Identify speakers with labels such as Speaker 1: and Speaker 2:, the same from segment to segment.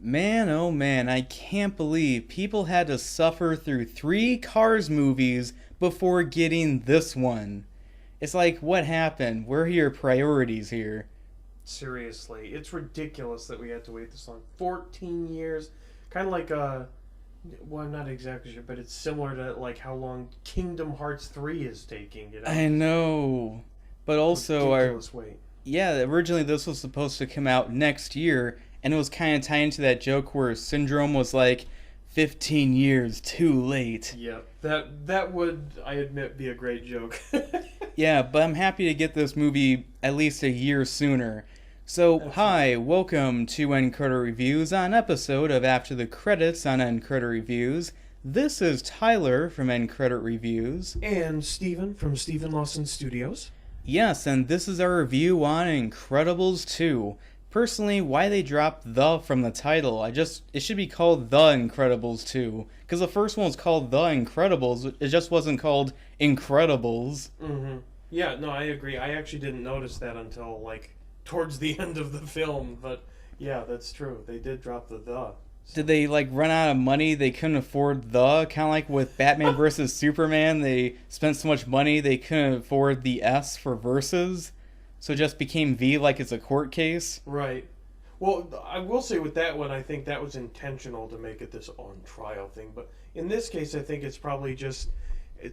Speaker 1: Man, oh man, I can't believe people had to suffer through three Cars movies before getting this one. It's like, what happened? Where are your priorities here?
Speaker 2: Seriously, it's ridiculous that we had to wait this long. 14 years. Kind of like, well, I'm not exactly sure, but it's similar to, like, how long Kingdom Hearts 3 is taking.
Speaker 1: I know. But also,
Speaker 2: Ridiculous wait.
Speaker 1: yeah, originally this was supposed to come out next year, and it was kind of tied into that joke where Syndrome was like, 15 years too late.
Speaker 2: Yeah, that would, I admit, be a great joke.
Speaker 1: Yeah, but I'm happy to get this movie at least a year sooner. So, hi, welcome to End Credit Reviews on episode of After the Credits on End Credit Reviews. This is Tyler from End Credit Reviews.
Speaker 2: And Steven from Steven Lawson Studios.
Speaker 1: Yes, and this is our review on Incredibles 2. Personally, why they dropped the from the title, it should be called The Incredibles 2. Because the first one was called The Incredibles, it just wasn't called Incredibles.
Speaker 2: Mm-hmm. Yeah, no, I agree. I actually didn't notice that until, like, towards the end of the film, but yeah, that's true. They did drop the.
Speaker 1: Did they like run out of money? They couldn't afford the kind of like with Batman versus Superman. They spent so much money they couldn't afford the S for versus, so it just became V like it's a court case.
Speaker 2: Right. Well, I will say with that one, I think that was intentional to make it this on trial thing. But in this case, I think it's probably just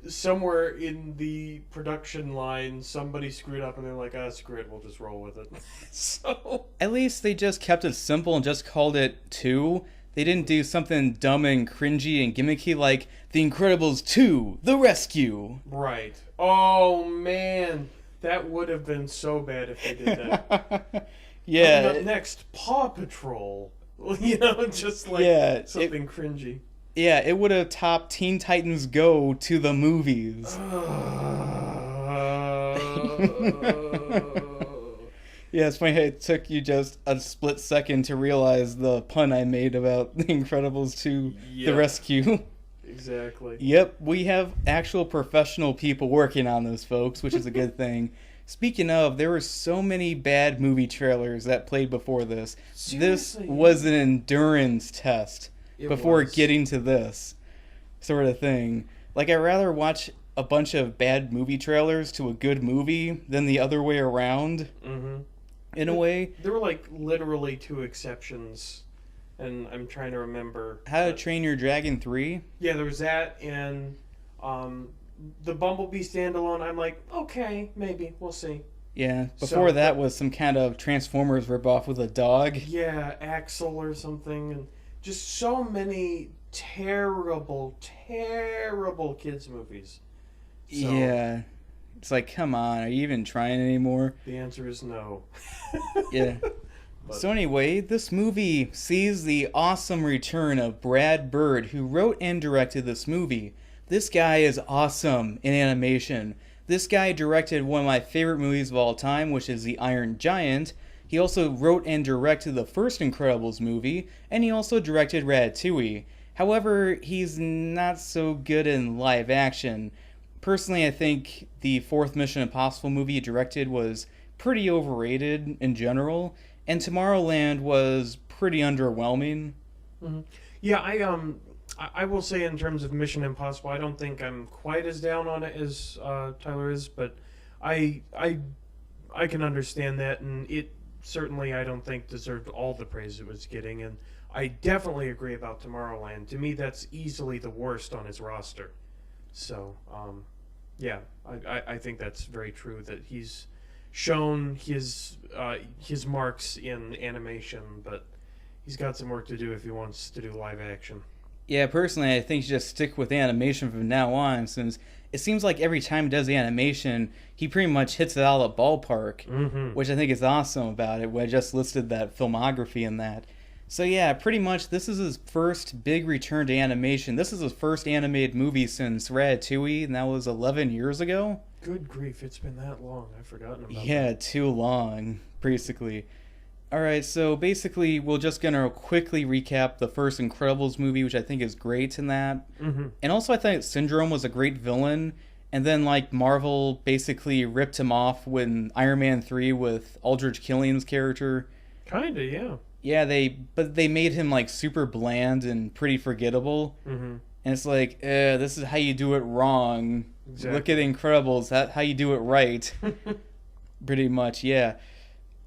Speaker 2: somewhere in the production line, somebody screwed up and they're like, ah, screw it, we'll just roll with it. So.
Speaker 1: At least they just kept it simple and just called it 2. They didn't do something dumb and cringy and gimmicky like The Incredibles 2, The Rescue.
Speaker 2: Right. Oh, man. That would have been so bad if they did that.
Speaker 1: Yeah.
Speaker 2: Coming up next, Paw Patrol. Just like something cringy.
Speaker 1: Yeah, it would have topped Teen Titans Go to the movies. Yeah, it's funny how it took you just a split second to realize the pun I made about The Incredibles 2, The Rescue.
Speaker 2: Exactly.
Speaker 1: Yep, we have actual professional people working on this, folks, which is a good thing. Speaking of, there were so many bad movie trailers that played before this.
Speaker 2: Seriously?
Speaker 1: This was an endurance test before
Speaker 2: was.
Speaker 1: getting to this sort of thing. Like, I'd rather watch a bunch of bad movie trailers to a good movie than the other way around, in a way.
Speaker 2: There were, like, literally 2 exceptions, and I'm trying to remember.
Speaker 1: How to Train Your Dragon 3?
Speaker 2: Yeah, there was that, and the Bumblebee standalone, I'm like, okay, maybe, we'll see.
Speaker 1: Yeah, before that was some kind of Transformers ripoff with a dog.
Speaker 2: Yeah, Axel or something, and just so many terrible, terrible kids' movies. So,
Speaker 1: yeah. It's like, come on, are you even trying anymore?
Speaker 2: The answer is no.
Speaker 1: Yeah. So anyway, this movie sees the awesome return of Brad Bird, who wrote and directed this movie. This guy is awesome in animation. This guy directed one of my favorite movies of all time, which is The Iron Giant. He also wrote and directed the first Incredibles movie, and he also directed Ratatouille. However, he's not so good in live action. Personally, I think the fourth Mission Impossible movie he directed was pretty overrated in general, and Tomorrowland was pretty underwhelming.
Speaker 2: Mm-hmm. Yeah, I will say in terms of Mission Impossible, I don't think I'm quite as down on it as Tyler is, but I can understand that, and it certainly I don't think deserved all the praise it was getting, and I definitely agree about Tomorrowland. To me, that's easily the worst on his roster. So, yeah, I think that's very true that he's shown his marks in animation, but he's got some work to do if he wants to do live action.
Speaker 1: Yeah, personally, I think you just stick with animation from now on, since it seems like every time he does the animation, he pretty much hits it out of the ballpark, which I think is awesome about it, when I just listed that filmography in that. So yeah, pretty much this is his first big return to animation. This is his first animated movie since Ratatouille, and that was 11 years ago?
Speaker 2: Good grief, it's been that long. I've forgotten about that.
Speaker 1: Yeah, too long, basically. Alright, so basically we're just going to quickly recap the first Incredibles movie, which I think is great in that. And also I think Syndrome was a great villain, and then like Marvel basically ripped him off when Iron Man 3 with Aldrich Killing's character.
Speaker 2: Kinda, yeah.
Speaker 1: Yeah, they made him like super bland and pretty forgettable.
Speaker 2: Mm-hmm.
Speaker 1: And it's like, this is how you do it wrong. Look at
Speaker 2: Exactly.
Speaker 1: Incredibles, that how you do it right. Pretty much, yeah.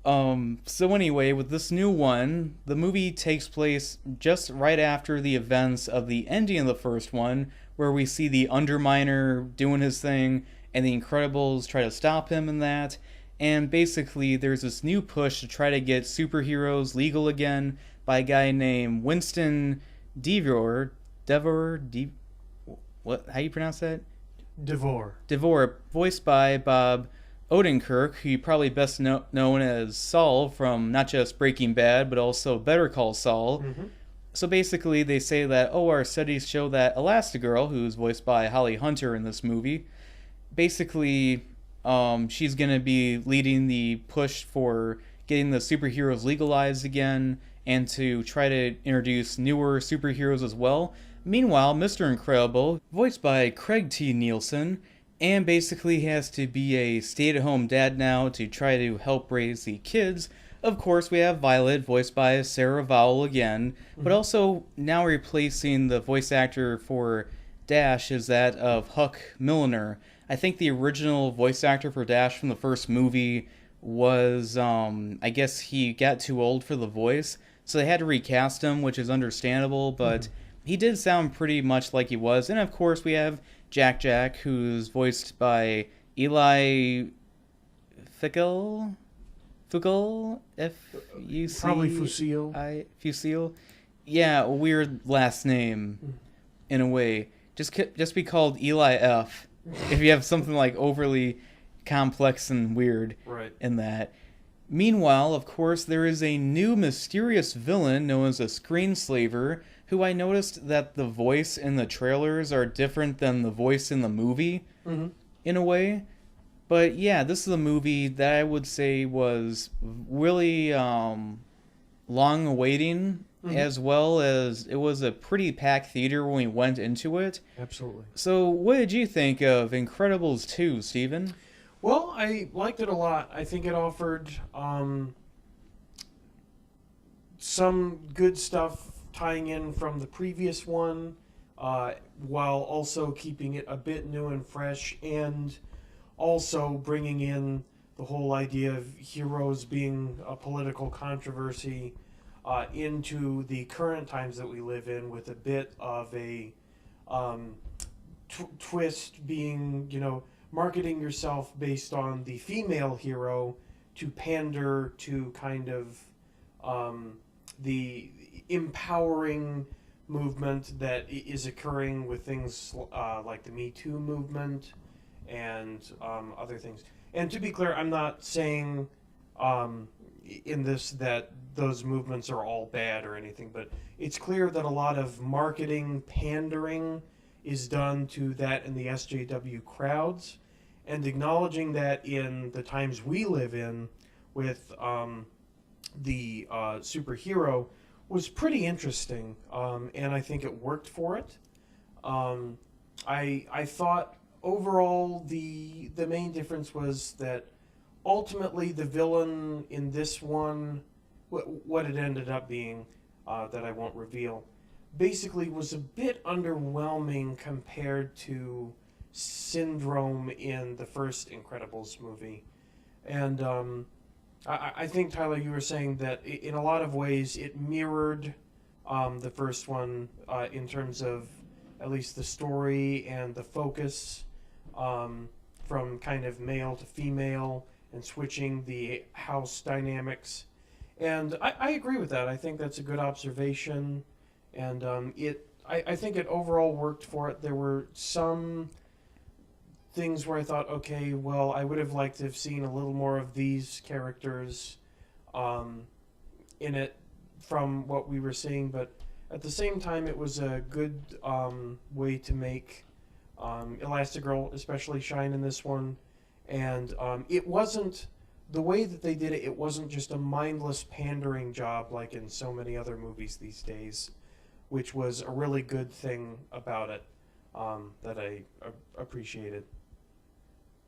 Speaker 1: So anyway, with this new one, the movie takes place just right after the events of the ending of the first one, where we see the Underminer doing his thing, and the Incredibles try to stop him in that. And basically, there's this new push to try to get superheroes legal again by a guy named Winston Devor, what? How you pronounce that?
Speaker 2: Devore.
Speaker 1: Devore, voiced by Bob Odenkirk, who you probably best known as Saul from not just Breaking Bad, but also Better Call Saul.
Speaker 2: Mm-hmm.
Speaker 1: So basically, they say that, oh, our studies show that Elastigirl, who's voiced by Holly Hunter in this movie, basically, she's going to be leading the push for getting the superheroes legalized again and to try to introduce newer superheroes as well. Meanwhile, Mr. Incredible, voiced by Craig T. Nielsen, and basically has to be a stay-at-home dad now to try to help raise the kids. Of course, we have Violet, voiced by Sarah Vowell again, but also now replacing the voice actor for Dash is that of Huck Milliner. I think the original voice actor for Dash from the first movie was, I guess he got too old for the voice, so they had to recast him, which is understandable, but he did sound pretty much like he was. And of course, we have Jack, who's voiced by Eli Fugal, F-U-C...
Speaker 2: Probably Fusil.
Speaker 1: Fusil? Yeah, a weird last name, in a way. Just be called Eli F. if you have something like overly complex and weird
Speaker 2: Right.
Speaker 1: in that. Meanwhile, of course, there is a new mysterious villain known as a Screenslaver, who I noticed that the voice in the trailers are different than the voice in the movie,
Speaker 2: Mm-hmm.
Speaker 1: in a way. But yeah, this is a movie that I would say was really long awaiting, as well as it was a pretty packed theater when we went into it.
Speaker 2: Absolutely.
Speaker 1: So what did you think of Incredibles 2, Steven?
Speaker 2: Well, I liked it a lot. I think it offered some good stuff tying in from the previous one, while also keeping it a bit new and fresh, and also bringing in the whole idea of heroes being a political controversy into the current times that we live in, with a bit of a twist being, marketing yourself based on the female hero to pander to kind of the empowering movement that is occurring with things like the Me Too movement and other things. And to be clear, I'm not saying in this that those movements are all bad or anything, but it's clear that a lot of marketing pandering is done to that in the SJW crowds, and acknowledging that in the times we live in with the superhero was pretty interesting, and I think it worked for it. I thought overall the main difference was that ultimately the villain in this one, what it ended up being, that I won't reveal, basically was a bit underwhelming compared to Syndrome in the first Incredibles movie. And I think, Tyler, you were saying that in a lot of ways it mirrored the first one in terms of at least the story and the focus, from kind of male to female and switching the house dynamics. And I agree with that. I think that's a good observation. And I think it overall worked for it. There were some things where I thought, okay, well, I would have liked to have seen a little more of these characters in it from what we were seeing, but at the same time, it was a good way to make Elastigirl especially shine in this one. And it wasn't, the way that they did it, it wasn't just a mindless pandering job like in so many other movies these days, which was a really good thing about it that I appreciated.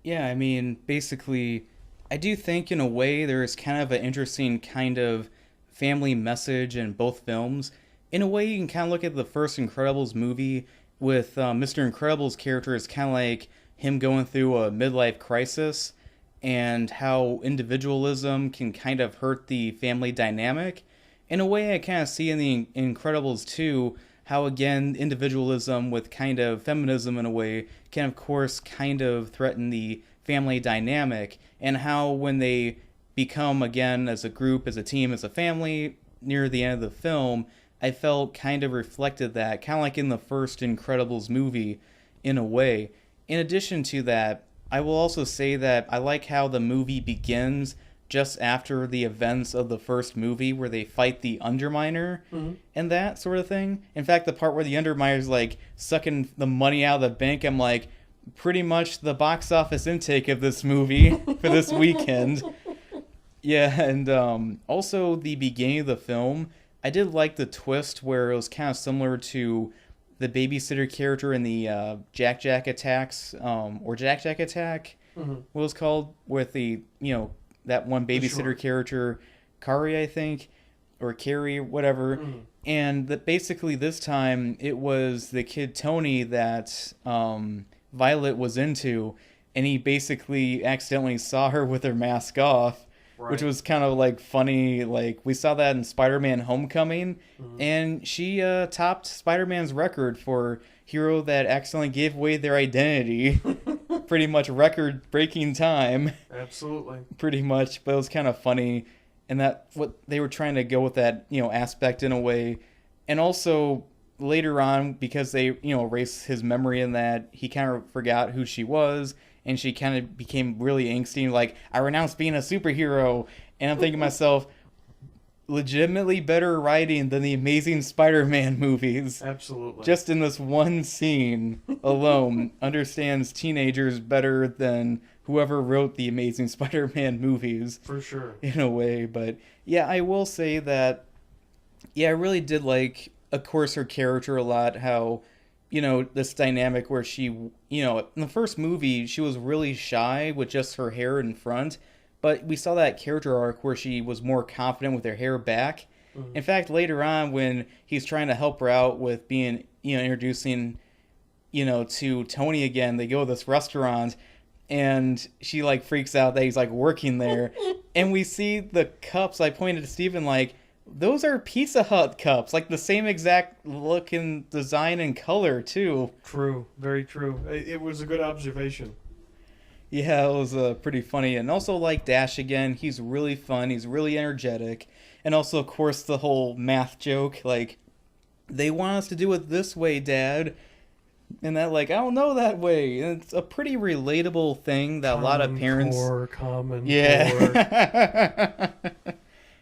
Speaker 1: Yeah, I mean, basically, I do think in a way there is kind of an interesting kind of family message in both films. In a way, you can kind of look at the first Incredibles movie with Mr. Incredible's character as kind of like him going through a midlife crisis and how individualism can kind of hurt the family dynamic. In a way, I kind of see in the Incredibles too how, again, individualism with kind of feminism in a way can, of course, kind of threaten the family dynamic, and how when they become, again, as a group, as a team, as a family, near the end of the film, I felt kind of reflected that, kind of like in the first Incredibles movie, in a way. In addition to that, I will also say that I like how the movie begins just after the events of the first movie where they fight the Underminer and that sort of thing. In fact, the part where the Underminer's like sucking the money out of the bank, I'm like, pretty much the box office intake of this movie for this weekend. Yeah, and also the beginning of the film, I did like the twist where it was kind of similar to the babysitter character in the Jack Jack Attacks, or Jack Jack Attack, what it was called, with the, that one babysitter character, Kari, I think, or Carrie, whatever. And that basically this time it was the kid Tony that Violet was into, and he basically accidentally saw her with her mask off, which was kind of like funny. Like, we saw that in Spider-Man Homecoming, and she topped Spider-Man's record for hero that accidentally gave away their identity. Pretty much record-breaking time.
Speaker 2: Absolutely. Pretty
Speaker 1: much, but it was kind of funny, and that what they were trying to go with that, aspect in a way. And also later on, because they, erased his memory in that, he kind of forgot who she was, and she kind of became really angsty, like, I renounced being a superhero. And I'm thinking to myself, legitimately better writing than the Amazing Spider-Man movies.
Speaker 2: Absolutely.
Speaker 1: Just in this one scene alone, understands teenagers better than whoever wrote the Amazing Spider-Man movies.
Speaker 2: For sure.
Speaker 1: In a way. But yeah, I will say that, I really did like, of course, her character a lot. How, this dynamic where she, in the first movie, she was really shy with just her hair in front. But we saw that character arc where she was more confident with her hair back. In fact, later on, when he's trying to help her out with being, introducing, to Tony again, they go to this restaurant, and she, like, freaks out that he's, like, working there. And we see the cups. I pointed to Steven, like, those are Pizza Hut cups. Like, the same exact look and design and color, too.
Speaker 2: True. Very true. It was a good observation.
Speaker 1: Yeah, it was pretty funny. And also, like, Dash again, he's really fun, he's really energetic. And also, of course, the whole math joke, like, they want us to do it this way, Dad. And that, like, I don't know that way. And it's a pretty relatable thing that a lot of parents...
Speaker 2: Common
Speaker 1: Core.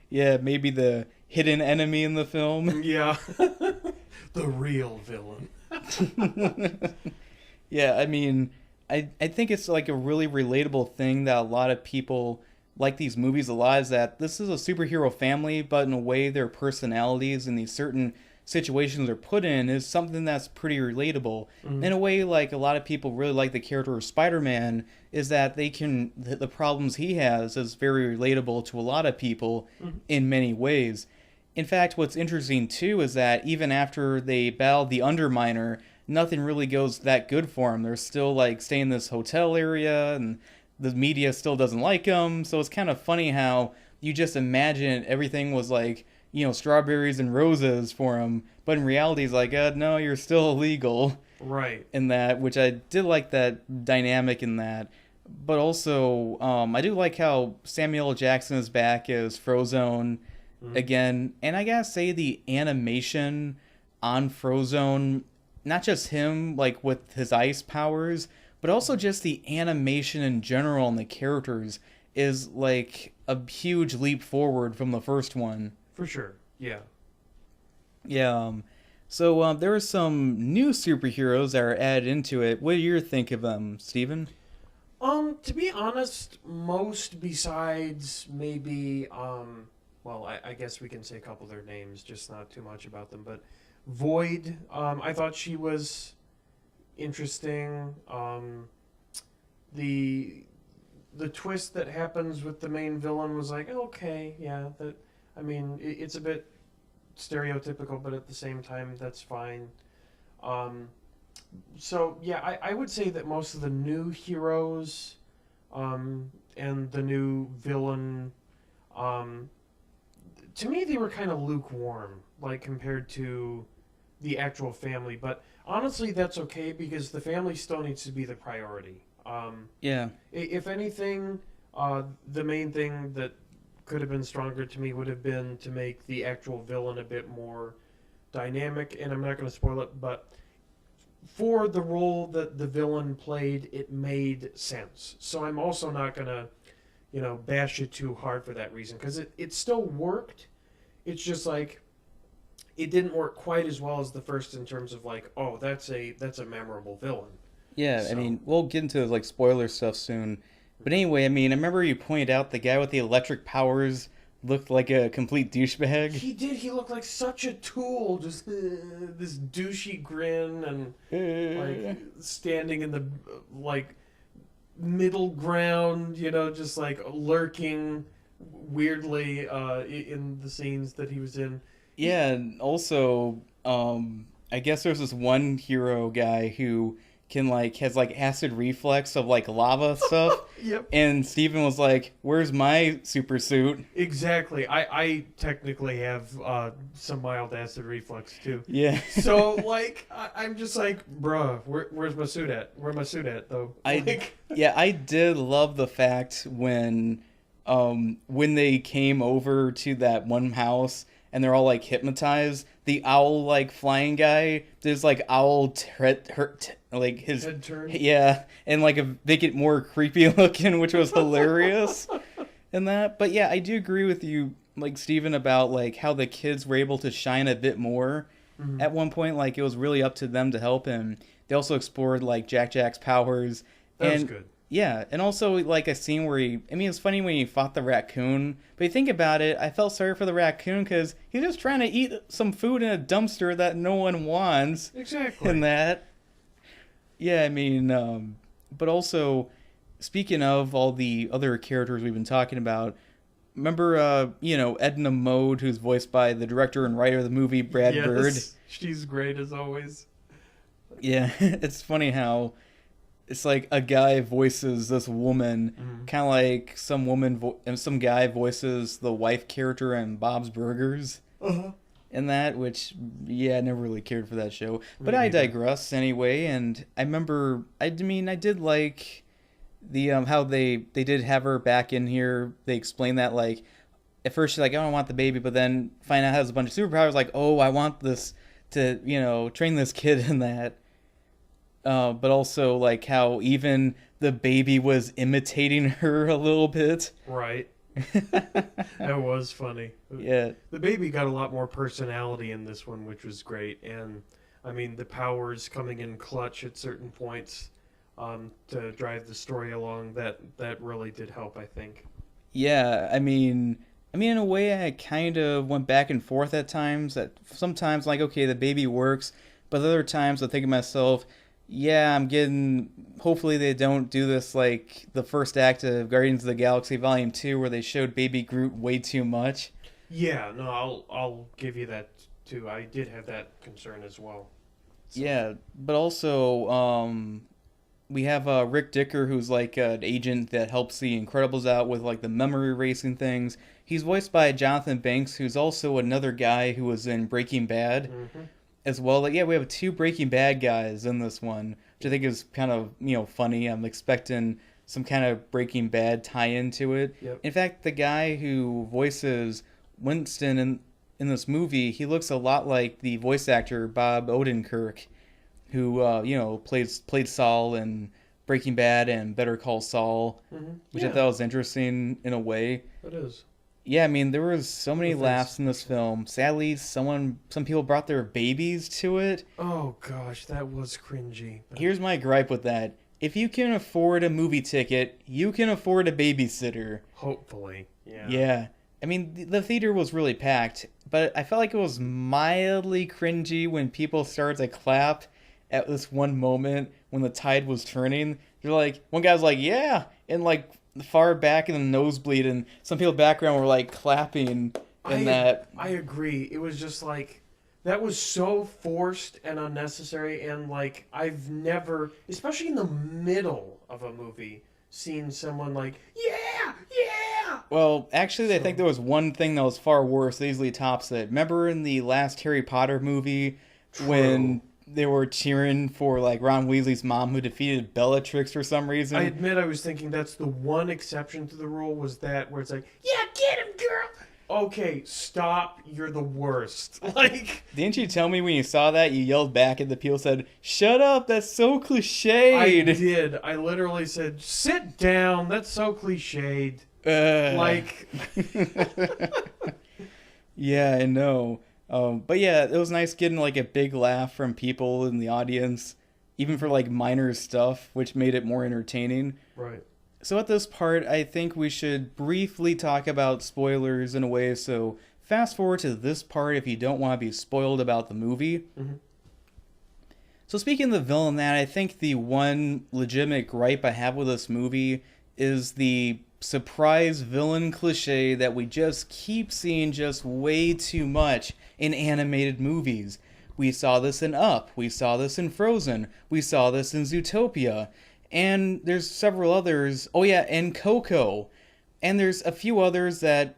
Speaker 1: Yeah, maybe the hidden enemy in the film.
Speaker 2: Yeah. The real villain.
Speaker 1: Yeah, I mean... I think it's like a really relatable thing that a lot of people like these movies a lot, is that this is a superhero family, but in a way their personalities and these certain situations are put in is something that's pretty relatable. In a way, like, a lot of people really like the character of Spider-Man, is that they can, the problems he has is very relatable to a lot of people in many ways. In fact, what's interesting too is that even after they battle the Underminer, nothing really goes that good for him. They're still, like, staying in this hotel area, and the media still doesn't like him. So it's kind of funny how you just imagine everything was like, strawberries and roses for him, but in reality, he's like, no, you're still illegal.
Speaker 2: Right.
Speaker 1: In that, which I did like that dynamic in that. But also, I do like how Samuel L. Jackson is back as Frozone again. And I gotta say, the animation on Frozone, not just him, like, with his ice powers, but also just the animation in general and the characters is, like, a huge leap forward from the first one.
Speaker 2: For sure, yeah.
Speaker 1: Yeah, so there are some new superheroes that are added into it. What do you think of them, Steven?
Speaker 2: To be honest, most besides maybe, well, I guess we can say a couple of their names, just not too much about them, but Void, I thought she was interesting. The twist that happens with the main villain was like, okay, yeah, that I mean, it's a bit stereotypical, but at the same time, that's fine. Um, so yeah, I would say that most of the new heroes, and the new villain, um, to me they were kind of lukewarm, like compared to the actual family. But honestly, that's okay because the family still needs to be the priority.
Speaker 1: Yeah.
Speaker 2: If anything, the main thing that could have been stronger to me would have been to make the actual villain a bit more dynamic. And I'm not going to spoil it, but for the role that the villain played, it made sense. So I'm also not going to, bash it too hard for that reason because it still worked. It's just like it didn't work quite as well as the first in terms of like, oh, that's a memorable villain.
Speaker 1: Yeah, I
Speaker 2: So
Speaker 1: mean, we'll get into like spoiler stuff soon. But anyway, I mean, I remember you pointed out the guy with the electric powers looked like a complete douchebag.
Speaker 2: he did. He looked like such a tool, just this douchey grin and like standing in the like middle ground, just like lurking weirdly in the scenes that he was in. He,
Speaker 1: Yeah, and also, I guess there's this one hero guy who can like has like acid reflex of like lava stuff.
Speaker 2: yep,
Speaker 1: And Steven was like, "Where's my super suit?"
Speaker 2: exactly. I technically have some mild acid reflux too.
Speaker 1: Yeah.
Speaker 2: So like I'm just like, bruh, where's my suit at? Where's my suit at though?
Speaker 1: I
Speaker 2: Like,
Speaker 1: yeah, I did love the fact when they came over to that one house and they're all like hypnotized, the owl like flying guy does like like his
Speaker 2: head turn.
Speaker 1: yeah, and like make it more creepy looking, which was hilarious in that. But yeah, I do agree with you, like Steven, about like how the kids were able to shine a bit more
Speaker 2: Mhm.
Speaker 1: at one point. Like it was really up to them to help him. They also explored like Jack's powers,
Speaker 2: That was
Speaker 1: and
Speaker 2: good.
Speaker 1: yeah, and also like a scene where I mean, it's funny when he fought the raccoon, but you think about it, I felt sorry for the raccoon because he's just trying to eat some food in a dumpster that no one wants,
Speaker 2: Exactly.
Speaker 1: and that. Yeah, I mean, but also, speaking of all the other characters we've been talking about, remember, Edna Mode, who's voiced by the director and writer of the movie, Brad Bird?
Speaker 2: Yes, she's great as always.
Speaker 1: Yeah, it's funny how it's like a guy voices this woman,
Speaker 2: Mhm.
Speaker 1: kind of like and some guy voices the wife character in Bob's Burgers.
Speaker 2: Uh-huh.
Speaker 1: And that, which, yeah, I never really cared for that show. But
Speaker 2: Me
Speaker 1: I
Speaker 2: neither.
Speaker 1: digress anyway, and I remember, I mean, I did like the, how they did have her back in here. They explained that, like, at first she's like, I don't want the baby, but then find out has a bunch of superpowers, like, oh, I want this to, train this kid in that. But also, like, how even the baby was imitating her a little bit.
Speaker 2: Right. That was funny.
Speaker 1: Yeah.
Speaker 2: The baby got a lot more personality in this one, which was great. And I mean, the powers coming in clutch at certain points, to drive the story along. That really did help, I think.
Speaker 1: Yeah, I mean, in a way, I kind of went back and forth at times. That sometimes, like, okay, the baby works, but other times I think to myself, yeah, I'm getting. Hopefully, they don't do this like the first act of Guardians of the Galaxy Volume 2, where they showed Baby Groot way too much.
Speaker 2: Yeah, no, I'll give you that too. I did have that concern as well. So,
Speaker 1: Yeah, but also, we have Rick Dicker, who's like an agent that helps the Incredibles out with like the memory erasing things. He's voiced by Jonathan Banks, who's also another guy who was in Breaking Bad
Speaker 2: mhm.
Speaker 1: as well. Like, yeah, we have two Breaking Bad guys in this one, which I think is kind of funny. I'm expecting some kind of Breaking Bad tie-in to it.
Speaker 2: Yep.
Speaker 1: In fact, the guy who voices Winston in this movie, he looks a lot like the voice actor Bob Odenkirk, who played Saul in Breaking Bad and Better Call Saul, which I
Speaker 2: Yeah,
Speaker 1: thought was interesting in a way.
Speaker 2: it is.
Speaker 1: Yeah, I mean, there was so many
Speaker 2: Thanks.
Speaker 1: laughs in this film. Sadly, some people brought their babies to it.
Speaker 2: Oh gosh, that was cringy. But
Speaker 1: Here's my gripe with that. If you can afford a movie ticket, you can afford a babysitter.
Speaker 2: hopefully, yeah.
Speaker 1: Yeah. I mean, the theater was really packed, but I felt like it was mildly cringy when people started to clap at this one moment when the tide was turning. They're like, one guy was like, yeah, and like far back in the nosebleed, and some people background were like clapping
Speaker 2: I agree. It was just like that was so forced and unnecessary, and like I've never, especially in the middle of a movie, seen someone like yeah.
Speaker 1: Well, actually, I
Speaker 2: So-
Speaker 1: think there was one thing that was far worse that easily tops it. Remember in the last Harry Potter movie when they were cheering for like Ron Weasley's mom who defeated Bellatrix for some reason?
Speaker 2: I admit I was thinking that's the one exception to the rule was that where it's like, yeah, get him, girl. Okay, stop. You're the worst. Like,
Speaker 1: Didn't you tell me when you saw that you yelled back at the people said, "Shut up, that's so cliched."
Speaker 2: I did. I literally said, sit down. That's so cliched. Like,
Speaker 1: yeah, I know. But yeah, it was nice getting like a big laugh from people in the audience, even for like minor stuff, which made it more entertaining.
Speaker 2: right.
Speaker 1: So at this part, I think we should briefly talk about spoilers in a way. So fast forward to this part if you don't want to be spoiled about the movie.
Speaker 2: Mhm.
Speaker 1: So speaking of the villain, that I think the one legitimate gripe I have with this movie is the surprise villain cliche that we just keep seeing just way too much in animated movies. We saw this in Up, we saw this in Frozen, we saw this in Zootopia, and there's several others. Oh yeah, and Coco. And there's a few others that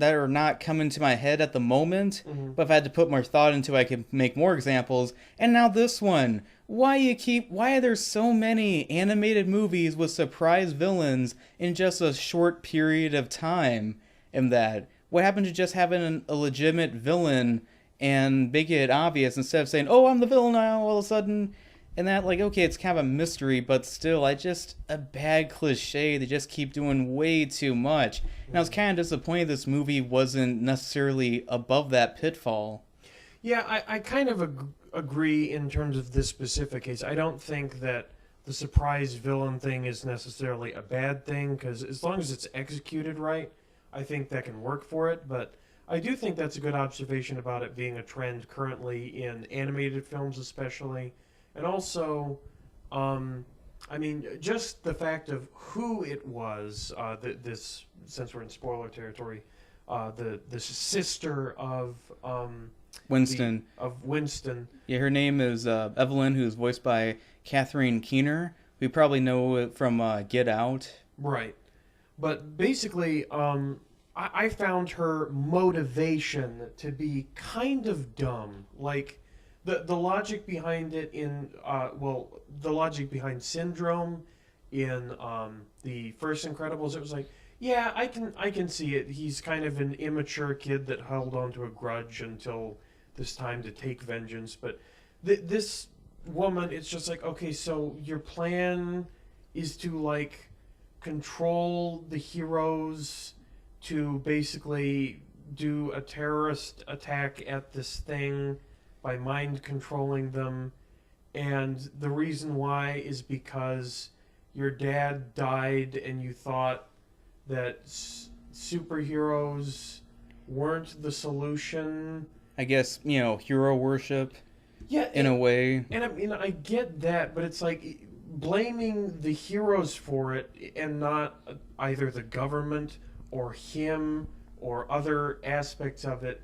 Speaker 1: are not coming to my head at the moment, but if I had to put more thought into it, I could make more examples. And now this one. Why are there so many animated movies with surprise villains in just a short period of time? And that what happened to just having a legitimate villain and make it obvious instead of saying, "Oh, I'm the villain now," all of a sudden? And that, like, okay, it's kind of a mystery, but still, a bad cliche. They just keep doing way too much. And I was kind of disappointed this movie wasn't necessarily above that pitfall.
Speaker 2: Yeah, I kind of agree in terms of this specific case. I don't think that the surprise villain thing is necessarily a bad thing, because as long as it's executed right, I think that can work for it. But I do think that's a good observation about it being a trend currently in animated films, especially. And also, I mean, just the fact of who it was, this, since we're in spoiler territory, the sister of
Speaker 1: Winston.
Speaker 2: Winston.
Speaker 1: Yeah, her name is Evelyn, who's voiced by Catherine Keener. We probably know it from Get Out.
Speaker 2: Right. But basically, I found her motivation to be kind of dumb. Like, the logic behind it in, the logic behind Syndrome in the first Incredibles, it was like, yeah, I can see it. He's kind of an immature kid that held on to a grudge until this time to take vengeance. But this woman, it's just like, okay, so your plan is to, like, control the heroes to basically do a terrorist attack at this thing by mind controlling them, and the reason why is because your dad died and you thought that superheroes weren't the solution.
Speaker 1: I guess, hero worship
Speaker 2: Yeah,
Speaker 1: in a way.
Speaker 2: and I mean, I get that, but it's like blaming the heroes for it and not either the government or him or other aspects of it.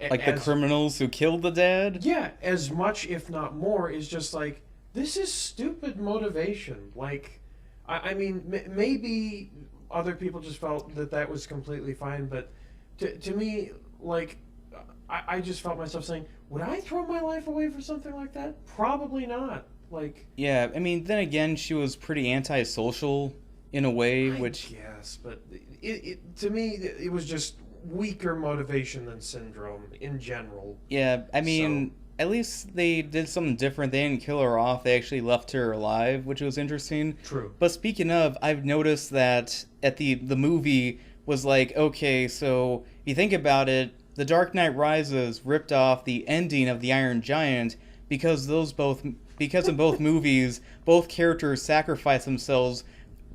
Speaker 1: Like the criminals who killed the dad?
Speaker 2: Yeah, as much, if not more, is just like, this is stupid motivation. Like, I mean, maybe other people just felt that was completely fine, but to me, like, I just felt myself saying, would I throw my life away for something like that? Probably not. Like,
Speaker 1: Yeah, I mean, then again, she was pretty antisocial in a way, which...
Speaker 2: yes, but to me, it was just weaker motivation than Syndrome in general.
Speaker 1: Yeah, I mean, at least they did something different. They didn't kill her off. They actually left her alive, which was interesting.
Speaker 2: True.
Speaker 1: But speaking of, I've noticed that at the movie was like, okay, so if you think about it, The Dark Knight Rises ripped off the ending of The Iron Giant because in both movies, both characters sacrifice themselves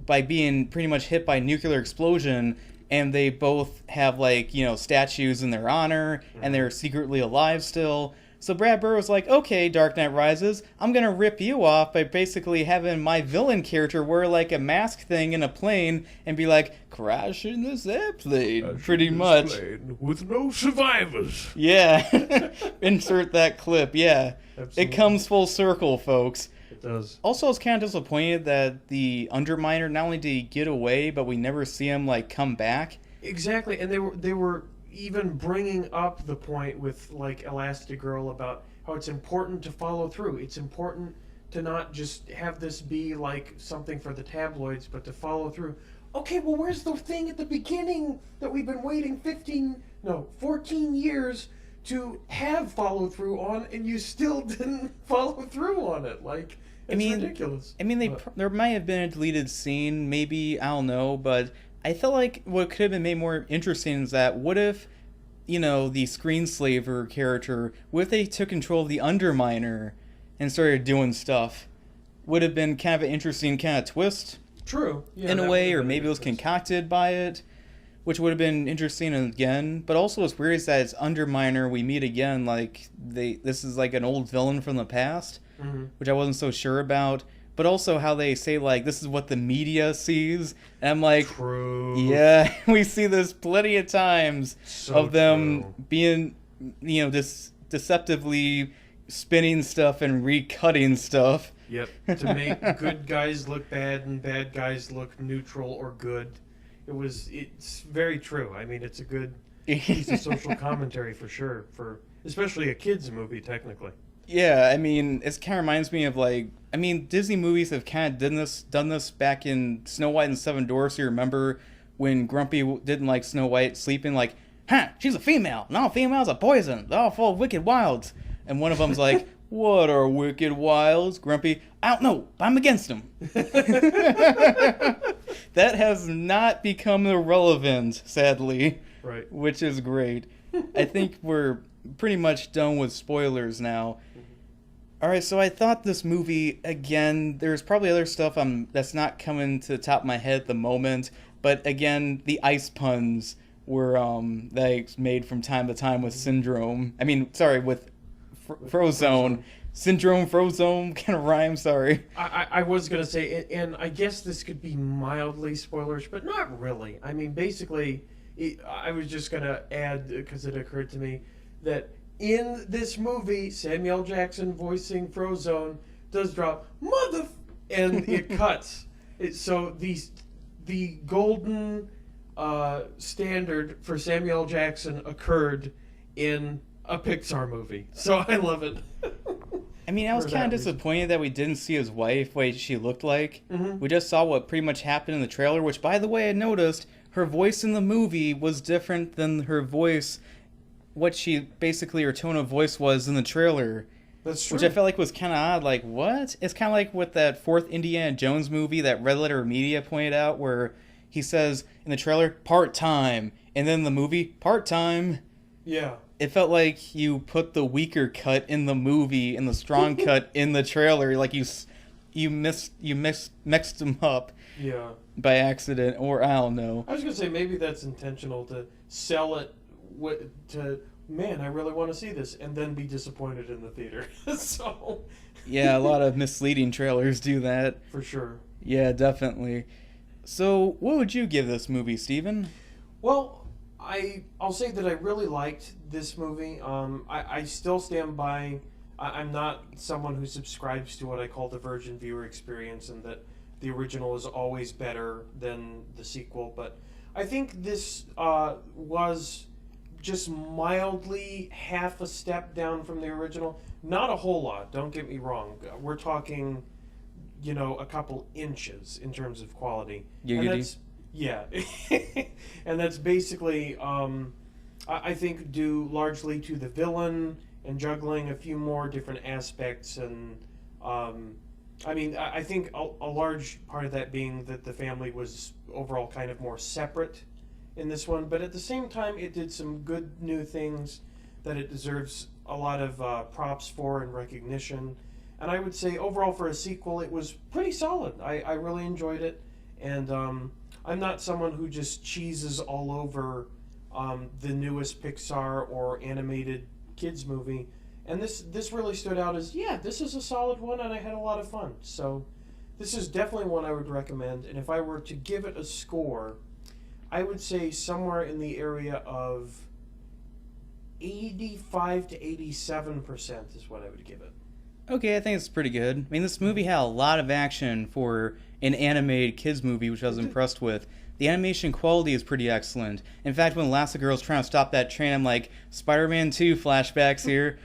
Speaker 1: by being pretty much hit by a nuclear explosion, and they both have, like, statues in their honor, and they're secretly alive still. So Brad Bird was like, okay, Dark Knight Rises, I'm gonna rip you off by basically having my villain character wear like a mask thing in a plane and be like, crash in this airplane, pretty much.
Speaker 2: With no survivors.
Speaker 1: Yeah. Insert that clip, yeah.
Speaker 2: Absolutely.
Speaker 1: It comes full circle, folks.
Speaker 2: It does.
Speaker 1: Also, I was kind of disappointed that the Underminer, not only did he get away, but we never see him, like, come back.
Speaker 2: Exactly, and they were even bringing up the point with like Elastigirl about how it's important to follow through. It's important to not just have this be like something for the tabloids, but to follow through. Okay, well, where's the thing at the beginning that we've been waiting 14 years to have follow through on, and you still didn't follow through on it? Like, it's ridiculous.
Speaker 1: I mean, there might have been a deleted scene, maybe, I don't know, but I felt like what could have been made more interesting is that what if, the Screenslaver character, what if they took control of the Underminer and started doing stuff? Would have been kind of an interesting kind of twist.
Speaker 2: True. Yeah,
Speaker 1: in a way, or maybe it was
Speaker 2: twist.
Speaker 1: concocted by it, which would have been interesting again. But also what's weird is that it's Underminer we meet again, like this is like an old villain from the past, which I wasn't so sure about. But also how they say, like, this is what the media sees. And I'm like,
Speaker 2: True.
Speaker 1: yeah, we see this plenty of times of them
Speaker 2: true.
Speaker 1: being, deceptively spinning stuff and recutting stuff.
Speaker 2: Yep. To make good guys look bad and bad guys look neutral or good. It's very true. I mean, it's a good piece of social commentary for sure, for especially a kids movie technically.
Speaker 1: Yeah, I mean, it kind of reminds me of Disney movies have kind of done this back in Snow White and Seven Dwarfs. You remember when Grumpy didn't like Snow White sleeping, like, she's a female, and all females are poison, they're all full of wicked wilds. And one of them's like, what are wicked wilds? Grumpy, I don't know, but I'm against them. That has not become irrelevant, sadly.
Speaker 2: Right.
Speaker 1: Which is great. I think we're pretty much done with spoilers now. Alright, so I thought this movie, again, there's probably other stuff that's not coming to the top of my head at the moment, but again, the ice puns were that I made from time to time with Syndrome. With Frozone. Syndrome, Frozone, kind of rhyme, sorry.
Speaker 2: I was going to say, and I guess this could be mildly spoilerish, but not really. I mean, basically, I was just going to add, because it occurred to me, that in this movie, Samuel Jackson voicing Frozone does drop and it cuts. So the golden standard for Samuel Jackson occurred in a Pixar movie. So I love it.
Speaker 1: I was kind of disappointed that we didn't see his wife, what she looked like. We just saw what pretty much happened in the trailer, which, by the way, I noticed her voice in the movie was different than her voice, her tone of voice was in the trailer.
Speaker 2: That's true.
Speaker 1: Which I felt like was kind of odd. Like, what? It's kind of like with that fourth Indiana Jones movie that Red Letter Media pointed out, where he says in the trailer, part-time, and then in the movie, part-time.
Speaker 2: Yeah.
Speaker 1: It felt like you put the weaker cut in the movie and the strong cut in the trailer. Like you mixed them up.
Speaker 2: Yeah.
Speaker 1: By accident, or I don't know.
Speaker 2: I was gonna say maybe that's intentional to sell it man, I really want to see this, and then be disappointed in the theater. So.
Speaker 1: Yeah, a lot of misleading trailers do that.
Speaker 2: For sure.
Speaker 1: Yeah, definitely. So, what would you give this movie, Steven?
Speaker 2: Well, I'll say that I really liked this movie. I still stand by. I'm not someone who subscribes to what I call the virgin viewer experience, and that the original is always better than the sequel. But I think this was just mildly half a step down from the original. Not a whole lot, don't get me wrong. We're talking, a couple inches in terms of quality. Yeah. And that's basically, I think, due largely to the villain and juggling a few more different aspects. And, I think a large part of that being that the family was overall kind of more separate in this one, but at the same time it did some good new things that it deserves a lot of props for and recognition. And I would say overall for a sequel it was pretty solid. I really enjoyed it, and I'm not someone who just cheeses all over the newest Pixar or animated kids movie. And this really stood out as, yeah, this is a solid one, and I had a lot of fun. So this is definitely one I would recommend. And if I were to give it a score, I would say somewhere in the area of 85 to 87% is what I would give it.
Speaker 1: Okay, I think it's pretty good. I mean, this movie had a lot of action for an animated kids movie, which I was impressed with. The animation quality is pretty excellent. In fact, when Elastigirl's trying to stop that train, I'm like, Spider-Man 2 flashbacks here.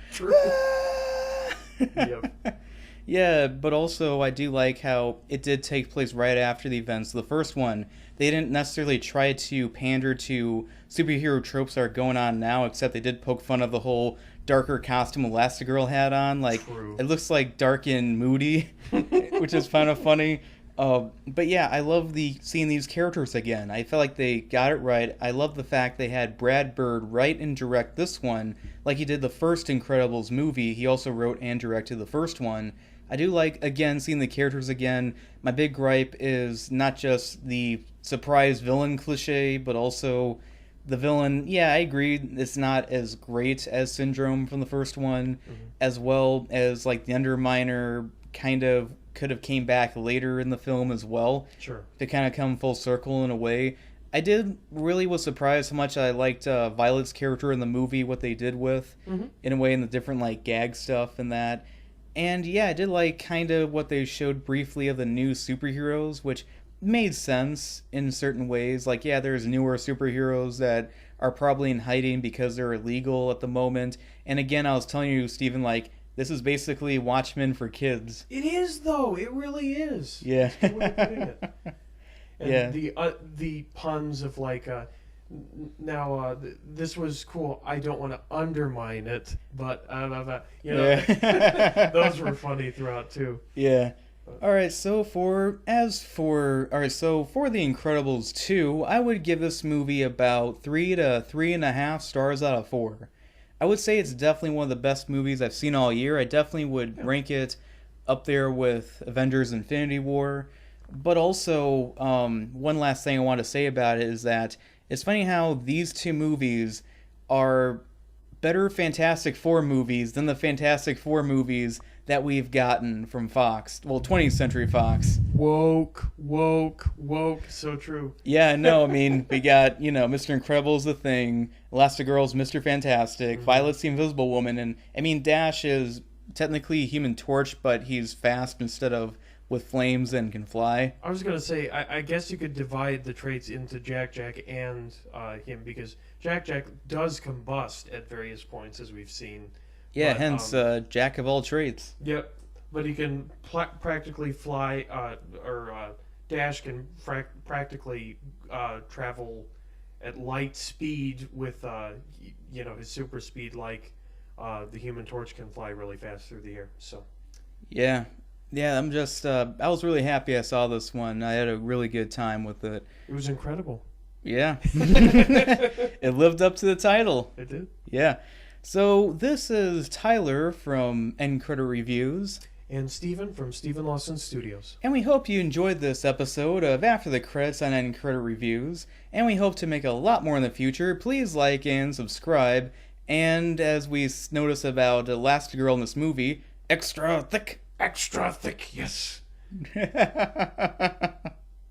Speaker 2: Yep.
Speaker 1: Yeah, but also I do like how it did take place right after the events of the first one. They didn't necessarily try to pander to superhero tropes that are going on now, except they did poke fun of the whole darker costume Elastigirl had on. Like,
Speaker 2: True.
Speaker 1: it looks like dark and moody, which is kind of funny. But yeah, I love seeing these characters again. I felt like they got it right. I love the fact they had Brad Bird write and direct this one, like he did the first Incredibles movie. He also wrote and directed the first one. I do like, again, seeing the characters again. My big gripe is not just the surprise villain cliche, but also the villain. Yeah, I agree, it's not as great as Syndrome from the first one, as well as like the Underminer kind of could have came back later in the film as well.
Speaker 2: Sure.
Speaker 1: To kind of come full circle in a way. I did really was surprised how much I liked Violet's character in the movie, what they did with, in a way, in the different like gag stuff and that. And yeah, I did like kind of what they showed briefly of the new superheroes, which made sense in certain ways. Like, yeah, there's newer superheroes that are probably in hiding because they're illegal at the moment. And again, I was telling you, Stephen, like, this is basically Watchmen for kids.
Speaker 2: It is, though. It really is.
Speaker 1: Yeah.
Speaker 2: That's a good way of putting it. And
Speaker 1: Yeah.
Speaker 2: the puns of like, this was cool. I don't want to undermine it, but you know,
Speaker 1: Yeah.
Speaker 2: those were funny throughout too.
Speaker 1: Yeah. All right. So for The Incredibles 2, I would give this movie about 3 to 3.5 stars out of 4. I would say it's definitely one of the best movies I've seen all year. I definitely would rank it up there with Avengers: Infinity War. But also, one last thing I want to say about it is that it's funny how these two movies are better Fantastic Four movies than the Fantastic Four movies that we've gotten from Fox. Well, 20th Century Fox.
Speaker 2: Woke. So true.
Speaker 1: Yeah, no, I mean, we got, Mr. Incredible's The Thing, Elastigirl's Mr. Fantastic, Violet's the Invisible Woman, and, I mean, Dash is technically Human Torch, but he's fast instead of with flames and can fly.
Speaker 2: I was gonna say, I guess you could divide the traits into Jack and him, because Jack does combust at various points, as we've seen.
Speaker 1: Yeah,
Speaker 2: But,
Speaker 1: hence Jack of all trades.
Speaker 2: Yep, but he can practically fly, or Dash can practically travel at light speed with his super speed, like the Human Torch can fly really fast through the air. So
Speaker 1: Yeah, I'm just, I was really happy I saw this one. I had a really good time with it.
Speaker 2: it was incredible.
Speaker 1: Yeah. It lived up to the title.
Speaker 2: It did.
Speaker 1: Yeah. So this is Tyler from End Credit Reviews.
Speaker 2: And Stephen from Stephen Lawson Studios.
Speaker 1: And we hope you enjoyed this episode of After the Credits on End Credit Reviews. And we hope to make a lot more in the future. Please like and subscribe. And as we notice about Elastigirl in this movie, extra thick.
Speaker 2: Extra thick, yes.